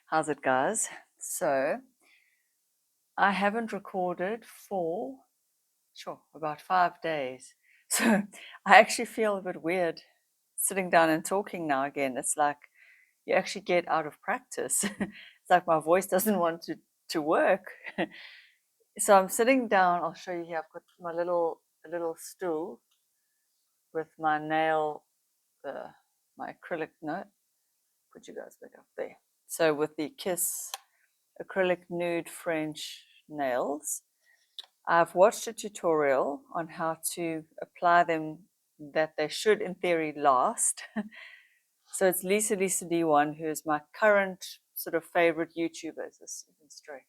How's it, guys? So, I haven't recorded for, about 5 days. So, I actually feel a bit weird sitting down and talking now again. It's like you actually get out of practice. It's like my voice doesn't want to work. So, I'm sitting down. I'll show you here. I've got my a little stool with my nail, my acrylic note. Put you guys back up there. So, with the Kiss acrylic nude French nails. I've watched a tutorial on how to apply them that they should in theory last. So it's Lisa D1, who is my current sort of favorite YouTuber. Is this even straight?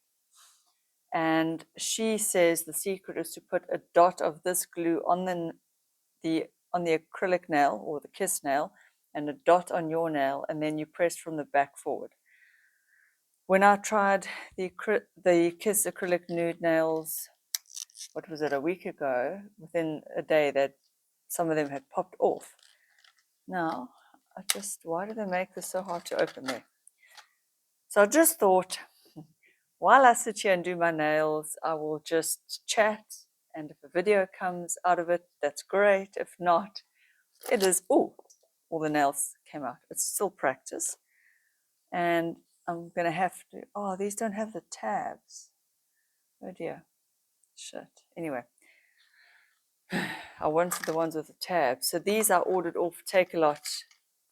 And she says the secret is to put a dot of this glue on the acrylic nail or the kiss nail and a dot on your nail, and then you press from the back forward. When I tried the Kiss acrylic nude nails, what was it, a week ago, within a day that some of them had popped off. Now, why do they make this so hard to open there? So I just thought, while I sit here and do my nails, I will just chat, and if a video comes out of it, that's great. If not, it is, all the nails came out. It's still practice. And I'm going to have to, these don't have the tabs. Oh dear. Shit. Anyway, I wanted the ones with the tabs. So these I ordered off Take-A-Lot,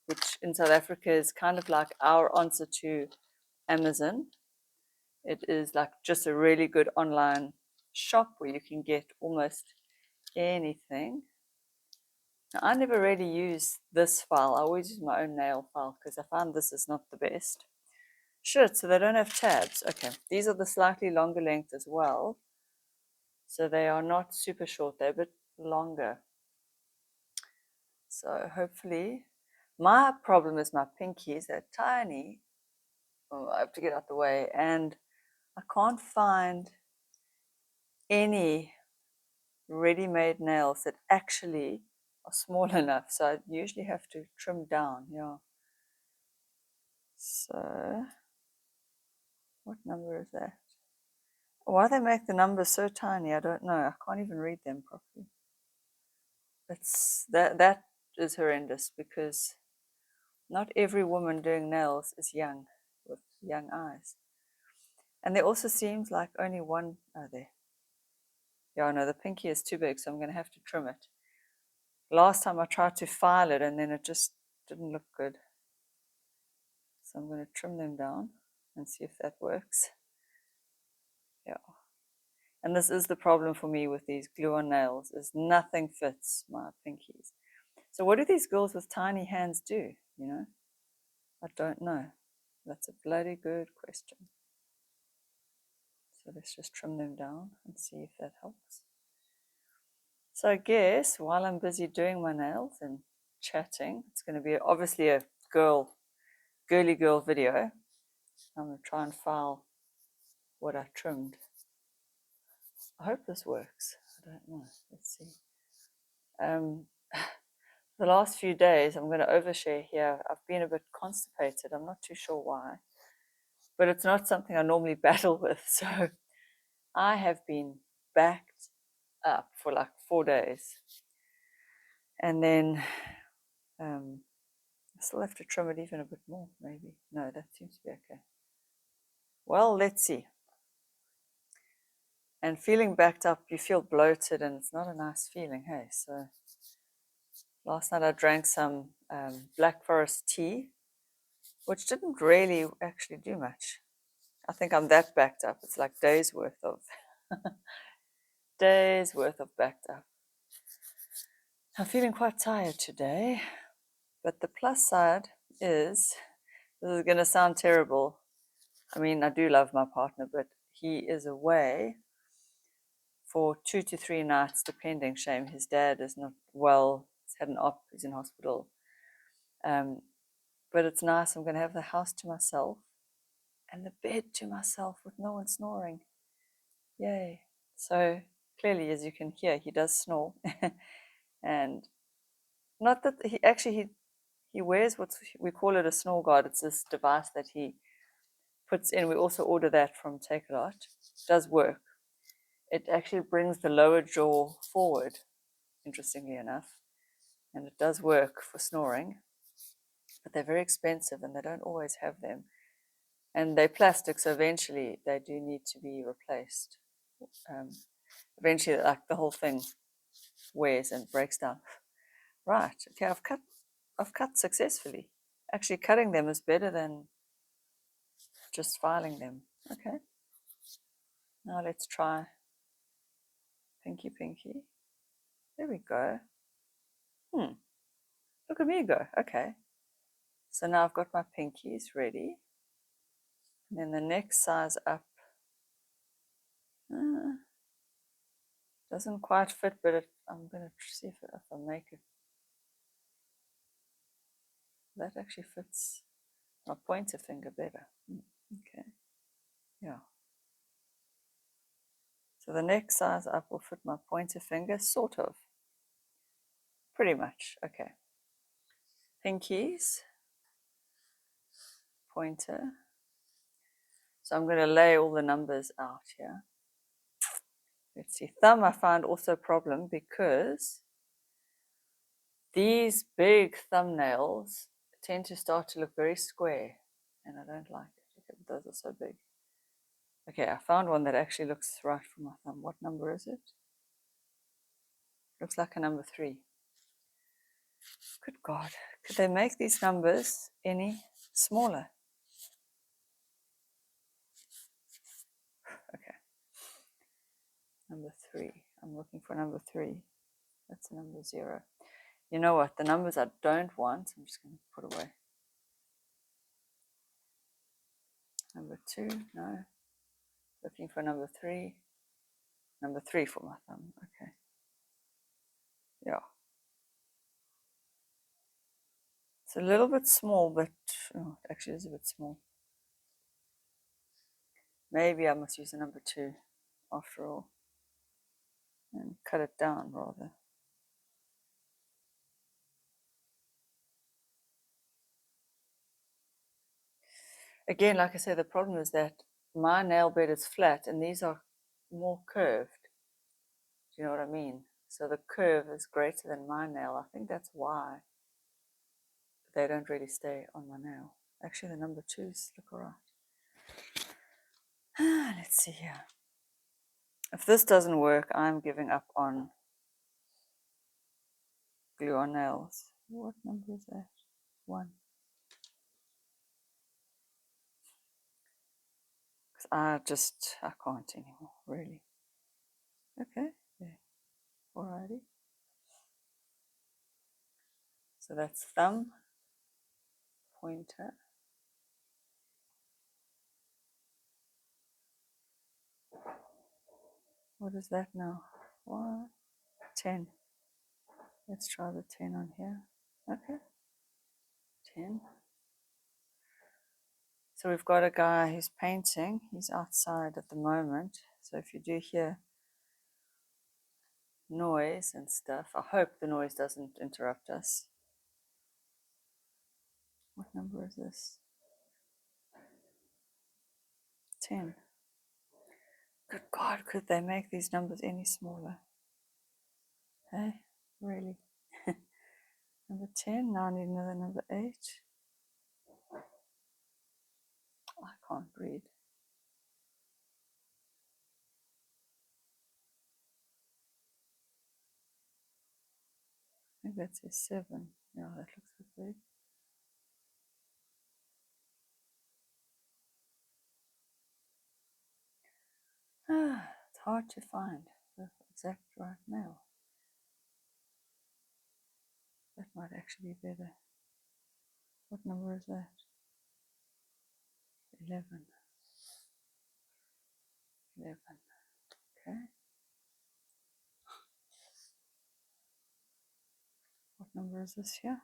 which in South Africa is kind of like our answer to Amazon. It is like just a really good online shop where you can get almost anything. Now, I never really use this file. I always use my own nail file because I found this is not the best. Shit, so they don't have tabs. Okay, these are the slightly longer length as well. So they are not super short, they're a bit longer. So hopefully, my problem is my pinkies. They're tiny. Oh, I have to get out the way, and I can't find any ready-made nails that actually are small enough. So I usually have to trim down. Yeah. So what number is that? Why they make the numbers so tiny, I don't know. I can't even read them properly. That is horrendous because not every woman doing nails is young with young eyes. And there also seems like only one. Oh, there. Yeah, no, the pinky is too big, so I'm going to have to trim it. Last time I tried to file it and then it just didn't look good. So I'm going to trim them down and see if that works. Yeah. And this is the problem for me with these glue-on nails, is nothing fits my pinkies. So what do these girls with tiny hands do, you know? I don't know. That's a bloody good question. So let's just trim them down and see if that helps. So I guess while I'm busy doing my nails and chatting, it's going to be obviously a girly girl video. I'm going to try and file what I trimmed. I hope this works. I don't know. Let's see. The last few days, I'm going to overshare here. I've been a bit constipated. I'm not too sure why, but it's not something I normally battle with. So I have been backed up for like 4 days. And then I still have to trim it even a bit more, maybe. No, that seems to be okay. Well, let's see. And feeling backed up, you feel bloated, and it's not a nice feeling, hey? So last night I drank some Black Forest tea, which didn't really actually do much. I think I'm that backed up. It's like days worth of backed up. I'm feeling quite tired today, but the plus side is, this is going to sound terrible. I mean, I do love my partner, but he is away for 2 to 3 nights, depending. Shame, his dad is not well. He's had an op. He's in hospital. But it's nice. I'm going to have the house to myself and the bed to myself with no one snoring. Yay. So clearly, as you can hear, he does snore. And not that he wears what we call it a snore guard. It's this device that he puts in, we also order that from Take It Out. It does work. It actually brings the lower jaw forward, interestingly enough, and it does work for snoring, but they're very expensive and they don't always have them. And they're plastic, so eventually they do need to be replaced. Eventually, like the whole thing wears and breaks down. Right, okay, I've cut successfully. Actually, cutting them is better than just filing them. Okay, now let's try pinky, pinky. There we go. Look at me go. Okay, so now I've got my pinkies ready. And then the next size up doesn't quite fit, but I'm going to see if I make it. That actually fits my pointer finger better. Okay, yeah. So the next size up will fit my pointer finger, sort of. Pretty much, okay. Pinkies, pointer. So I'm going to lay all the numbers out here. Let's see, thumb I find also a problem because these big thumbnails tend to start to look very square, and I don't like it. Okay, but those are so big. Okay, I found one that actually looks right for my thumb. What number is it? Looks like a number 3. Good God, could they make these numbers any smaller? Okay, number 3. I'm looking for number 3. That's number 0. You know what? The numbers I don't want, I'm just going to put away. Number 2, no. Looking for number 3. Number 3 for my thumb. Okay. Yeah. It's a little bit small, but oh, it actually is a bit small. Maybe I must use a number 2 after all and cut it down rather. Again, like I said, the problem is that my nail bed is flat and these are more curved. Do you know what I mean? So the curve is greater than my nail. I think that's why they don't really stay on my nail. Actually, the number 2s look all right. Let's see here. If this doesn't work, I'm giving up on glue on nails. What number is that? 1. Because I can't anymore, really. Okay, yeah. Alrighty. So that's thumb, pointer. What is that now? 1, 10. Let's try the 10 on here. Okay, 10. So we've got a guy who's painting. He's outside at the moment. So if you do hear noise and stuff, I hope the noise doesn't interrupt us. What number is this? 10. Good God, could they make these numbers any smaller? Hey, really? Number 10, now I need another number 8. I can't read. I think that's a 7. Yeah, that looks a bit big. It's hard to find the exact right nail. That might actually be better. What number is that? 11. 11. Okay. What number is this here?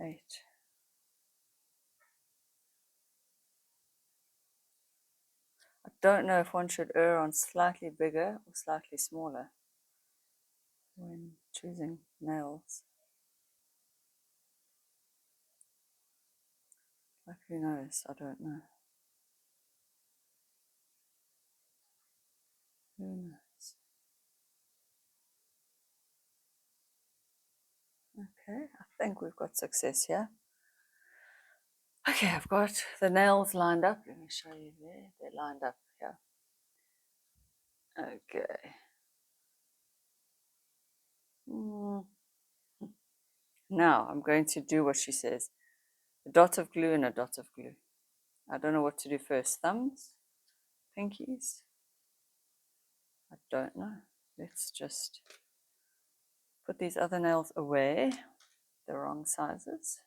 8. I don't know if one should err on slightly bigger or slightly smaller when choosing nails. Like, who knows? I don't know. Who knows? Okay, I think we've got success here. Okay, I've got the nails lined up. Let me show you there. They're lined up here. Okay. Now I'm going to do what she says. A dot of glue and a dot of glue. I don't know what to do first. Thumbs? Pinkies? I don't know. Let's just put these other nails away. The wrong sizes.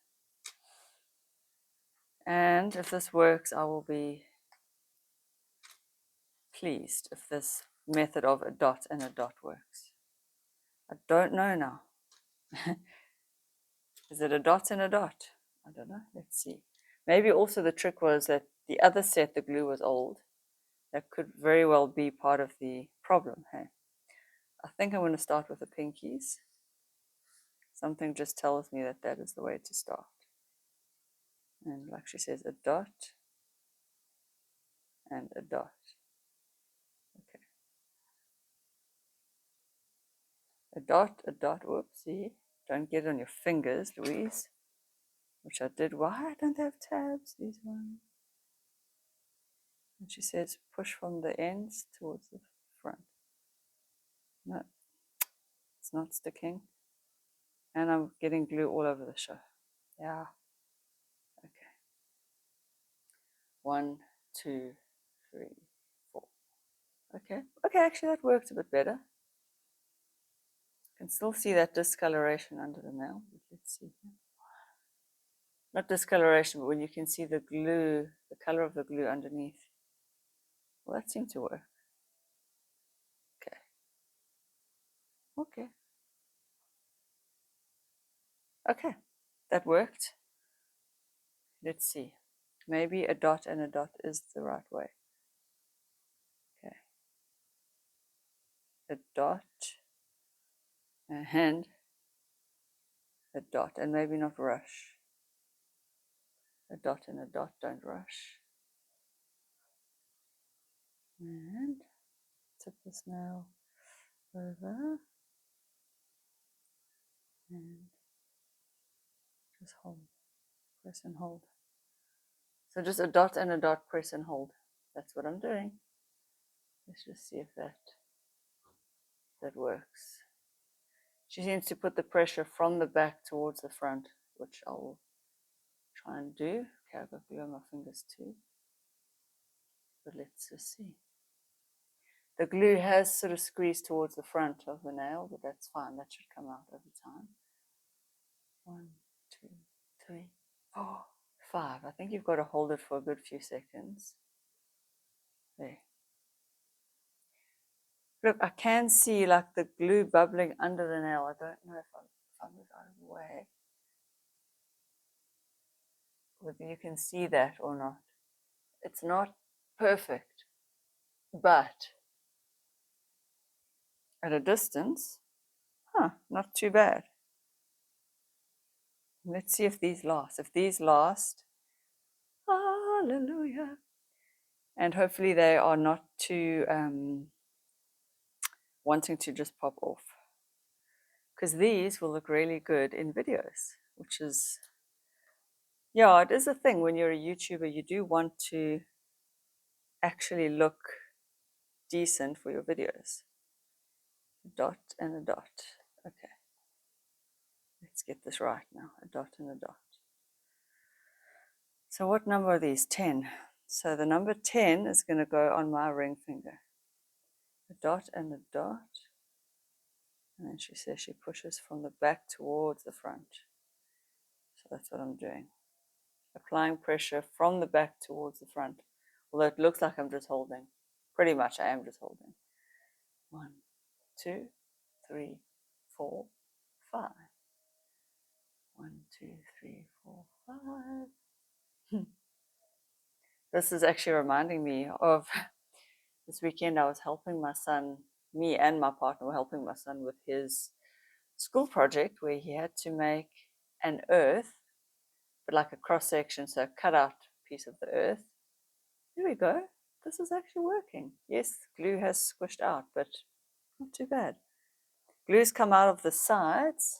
And if this works, I will be pleased if this method of a dot and a dot works. I don't know now. Is it a dot and a dot? I don't know. Let's see. Maybe also the trick was that the other set, the glue was old. That could very well be part of the problem. Hey, I think I'm going to start with the pinkies. Something just tells me that that is the way to start. And like she says, a dot and a dot. Okay. A dot, whoopsie. Don't get on your fingers, Louise. Which I did. Why don't they have tabs, these ones? And she says, push from the ends towards the front. No, it's not sticking. And I'm getting glue all over the show. Yeah. Okay. 1, 2, 3, 4. Okay. Okay, actually that worked a bit better. You can still see that discoloration under the nail. Let's see. Not discoloration, but when you can see the glue, the color of the glue underneath. Well, that seemed to work. Okay. Okay. Okay. That worked. Let's see. Maybe a dot and a dot is the right way. Okay. A dot and a dot, and maybe not rush. A dot and a dot, don't rush. And tip this nail over and just hold, press and hold. So just a dot and a dot, press and hold. That's what I'm doing. Let's just see if that works. She seems to put the pressure from the back towards the front, which I will try and do. Okay, I've got glue on my fingers too. But let's just see. The glue has sort of squeezed towards the front of the nail, but that's fine. That should come out over time. 1, 2, 3, 4, 5. I think you've got to hold it for a good few seconds. There. Look, I can see like the glue bubbling under the nail. I don't know if I move out of the way, whether you can see that or not. It's not perfect, but at a distance, not too bad. Let's see if these last. If these last, hallelujah. And hopefully they are not too wanting to just pop off. Because these will look really good in videos, which is, yeah, it is a thing. When you're a YouTuber, you do want to actually look decent for your videos. A dot and a dot. Okay. Let's get this right now. A dot and a dot. So what number are these? 10. So the number 10 is going to go on my ring finger. A dot and a dot. And then she says she pushes from the back towards the front. So that's what I'm doing. Applying pressure from the back towards the front. Although it looks like I'm just holding. Pretty much I am just holding. 1, 2, 3, 4, 5. 1, 2, 3, 4, 5. This is actually reminding me of this weekend. I was helping my son, me and my partner were helping my son with his school project where he had to make an earth but like a cross section, so a cut out piece of the earth. There we go. This is actually working. Yes, glue has squished out, but not too bad. Glue's come out of the sides.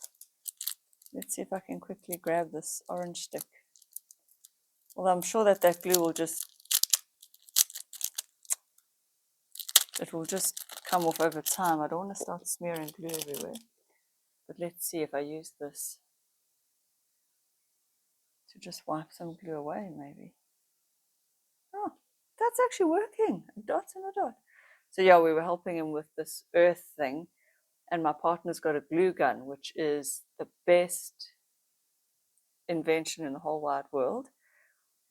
Let's see if I can quickly grab this orange stick. Although I'm sure that glue will just, it will just come off over time. I don't want to start smearing glue everywhere. But let's see if I use this to just wipe some glue away, maybe. Oh, that's actually working. A dot and a dot. So yeah, we were helping him with this earth thing. And my partner's got a glue gun, which is the best invention in the whole wide world.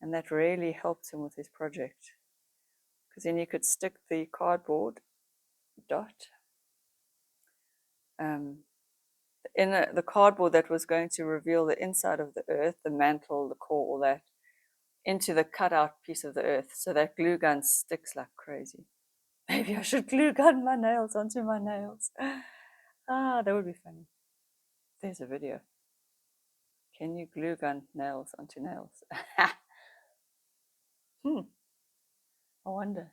And that really helped him with his project. Because then you could stick the cardboard dot in the cardboard that was going to reveal the inside of the earth, the mantle, the core, all that, into the cutout piece of the earth. So that glue gun sticks like crazy. Maybe I should glue gun my nails onto my nails. Ah, that would be funny. There's a video. Can you glue gun nails onto nails? I wonder.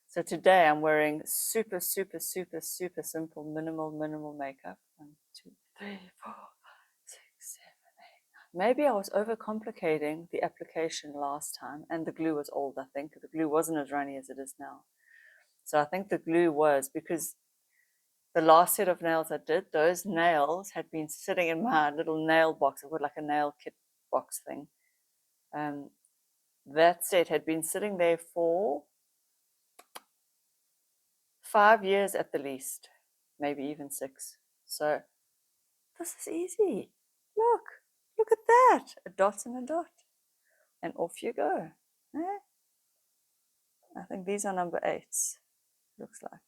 So today I'm wearing super, super, super, super simple, minimal makeup. 1, 2, 3, 4, 6, 7, 8, 9. Maybe I was overcomplicating the application last time, and the glue was old, I think. The glue wasn't as runny as it is now. So I think the glue was, because the last set of nails I did, those nails had been sitting in my little nail box. I've got like a nail kit box thing. That set had been sitting there for 5 years at the least, maybe even 6. So this is easy. Look at that. A dot and a dot. And off you go. Eh? I think these are number 8s. Looks like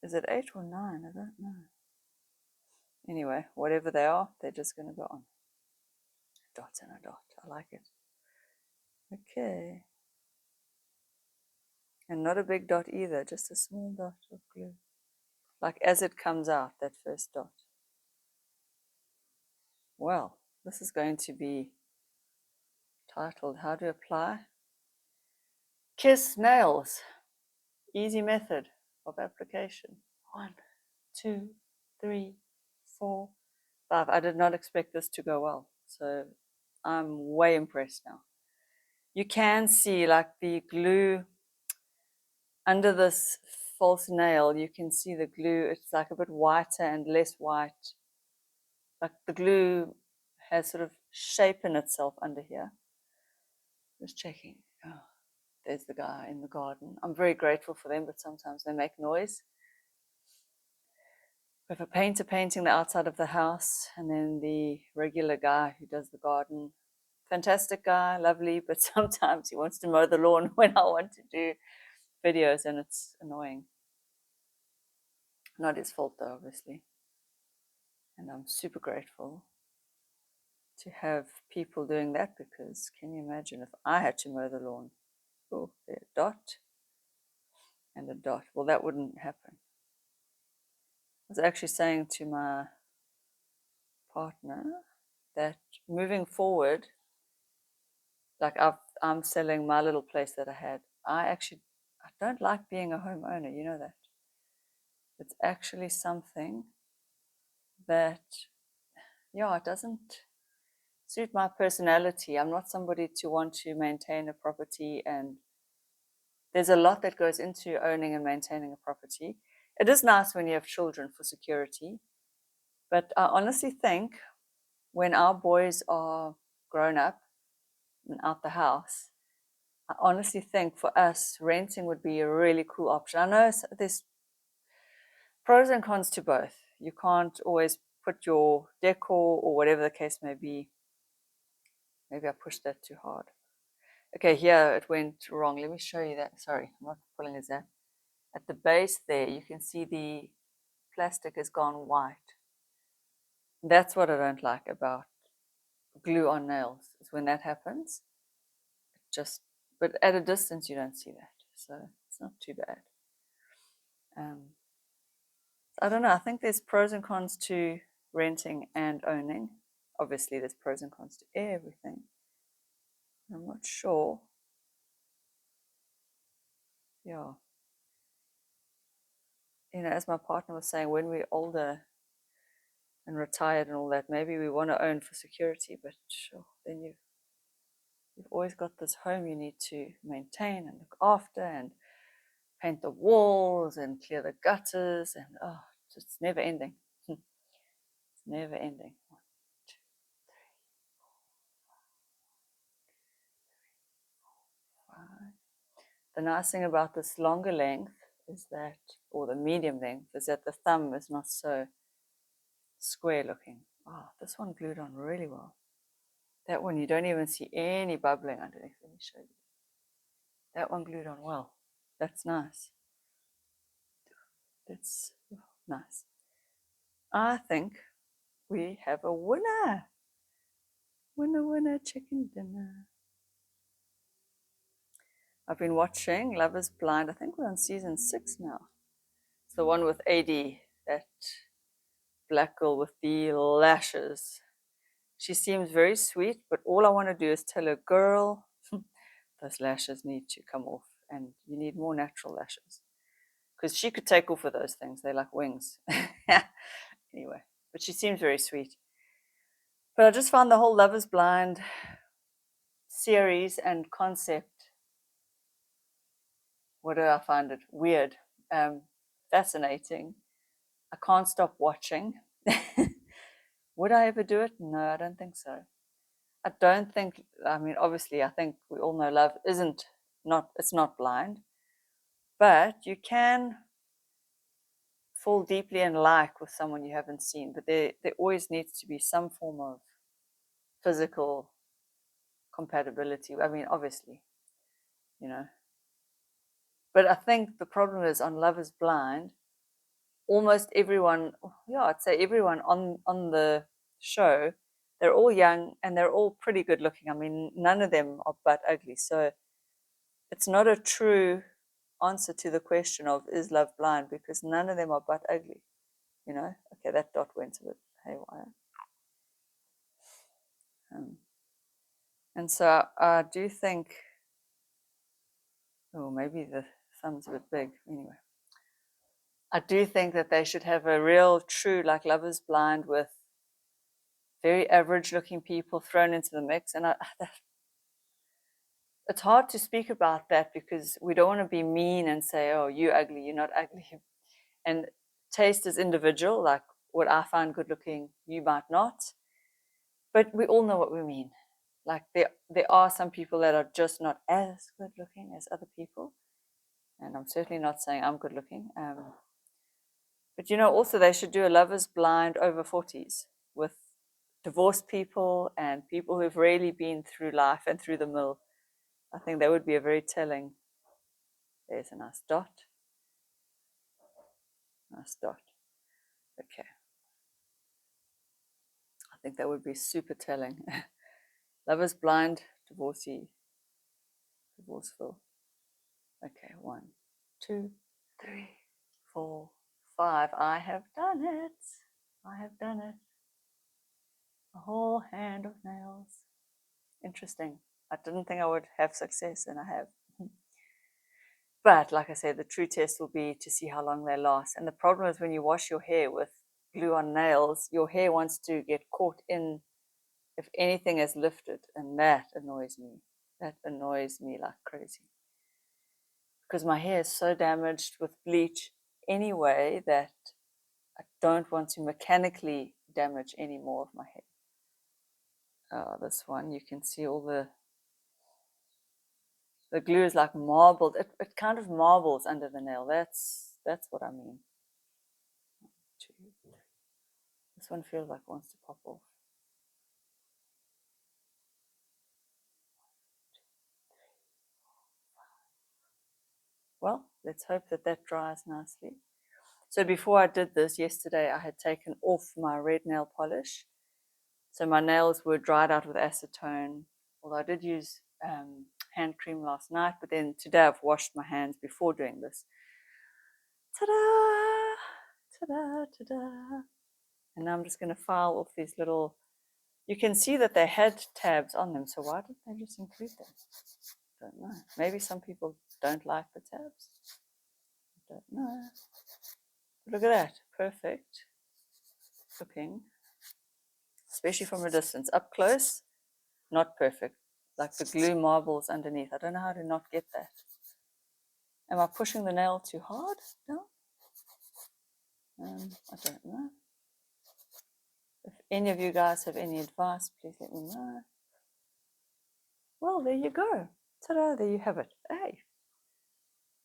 it. Is it 8 or 9? I don't know. Anyway, whatever they are, they're just going to go on. A dot and a dot. I like it. Okay. And not a big dot either, just a small dot of glue. Like as it comes out, that first dot. Well, this is going to be titled How to Apply Kiss Nails. Easy method of application. 1, 2, 3, 4, 5. I did not expect this to go well, so I'm way impressed now. You can see like the glue under this false nail, you can see the glue, it's like a bit whiter and less white. Like the glue has sort of shapen itself under here. Just checking. Oh, there's the guy in the garden. I'm very grateful for them, but sometimes they make noise. We have a painter painting the outside of the house, and then the regular guy who does the garden. Fantastic guy, lovely, but sometimes he wants to mow the lawn when I want to do videos, and it's annoying. Not his fault though, obviously. And I'm super grateful to have people doing that, because can you imagine if I had to mow the lawn? Oh, there, dot and a dot. Well, that wouldn't happen. I was actually saying to my partner that moving forward, like I'm selling my little place that I had. I don't like being a homeowner, you know that. It's actually something that, yeah, it doesn't suit my personality. I'm not somebody to want to maintain a property, and there's a lot that goes into owning and maintaining a property. It is nice when you have children for security, but I honestly think when our boys are grown up and out the house, I honestly think for us, renting would be a really cool option. I know there's pros and cons to both. You can't always put your decor or whatever the case may be. Maybe I pushed that too hard. Okay, here it went wrong. Let me show you that. Sorry, I'm not pulling it that. At the base there, you can see the plastic has gone white. That's what I don't like about glue on nails, is when that happens. But at a distance, you don't see that. So it's not too bad. I don't know. I think there's pros and cons to renting and owning. obviously there's pros and cons to everything. I'm not sure. Yeah. As my partner was saying, when we're older and retired and all that, maybe we want to own for security, but sure, then you've always got this home you need to maintain and look after and paint the walls and clear the gutters, and it's never ending. It's never ending. 1, 2, 5. The nice thing about this longer length is that, or the medium length, is that the thumb is not so square looking. This one glued on really well. That one you don't even see any bubbling underneath. Let me show you. That one glued on well. That's nice. That's nice. I think we have a winner. Winner, winner, chicken dinner. I've been watching Love is Blind. I think we're on season 6 now. It's the one with AD, that black girl with the lashes. She seems very sweet, but all I want to do is tell her, girl, those lashes need to come off, and you need more natural lashes. Because she could take off with those things. They're like wings. Anyway, but she seems very sweet. But I just found the whole Love is Blind series and concept, what do I find it? Weird. Fascinating. I can't stop watching. Would I ever do it? No, I don't think so. I don't think, obviously, I think we all know love it's not blind, but you can fall deeply in like with someone you haven't seen, but there always needs to be some form of physical compatibility. Obviously, you know. But I think the problem is on Love is Blind, almost everyone, I'd say everyone on the show, they're all young and they're all pretty good looking. None of them are butt ugly. So it's not a true answer to the question of is love blind, because none of them are butt ugly. Okay, that dot went a bit haywire. And so I do think, maybe the thumb's a bit big. Anyway, I do think that they should have a real true, like Love is Blind, with very average looking people thrown into the mix. And it's hard to speak about that because we don't want to be mean and say, oh, you're ugly, you're not ugly. And taste is individual. Like what I find good looking, you might not. But we all know what we mean. Like there are some people that are just not as good looking as other people. And I'm certainly not saying I'm good looking. But also they should do a Love is Blind over 40s with divorced people and people who've really been through life and through the mill. I think that would be a very telling. There's a nice dot. Nice dot. Okay. I think that would be super telling. Love is Blind, divorcee, divorceful. Okay, 1, 2, 3, 4, 5. I have done it. I have done it. A whole hand of nails. Interesting. I didn't think I would have success, and I have. But like I said, the true test will be to see how long they last. And the problem is when you wash your hair with glue on nails, your hair wants to get caught in if anything is lifted, and that annoys me. That annoys me like crazy. Because my hair is so damaged with bleach anyway that I don't want to mechanically damage any more of my hair. This one, you can see all the glue is like marbled. It kind of marbles under the nail. That's what I mean. 1, 2, 3. This one feels like it wants to pop off. 1, 2, 3, 4, 5. Well, let's hope that dries nicely. So before I did this yesterday, I had taken off my red nail polish. So my nails were dried out with acetone, although I did use hand cream last night, but then today I've washed my hands before doing this. Ta-da! Ta-da! Ta-da! And now I'm just going to file off these little You can see that they had tabs on them, so why didn't they just include them? Don't know. Maybe some people don't like the tabs. Don't know. But look at that, perfect looking, especially from a distance. Up close, not perfect, like the glue marbles underneath. I don't know how to not get that. Am I pushing the nail too hard? No. I don't know. If any of you guys have any advice, please let me know. Well, there you go. Ta-da, there you have it. Hey,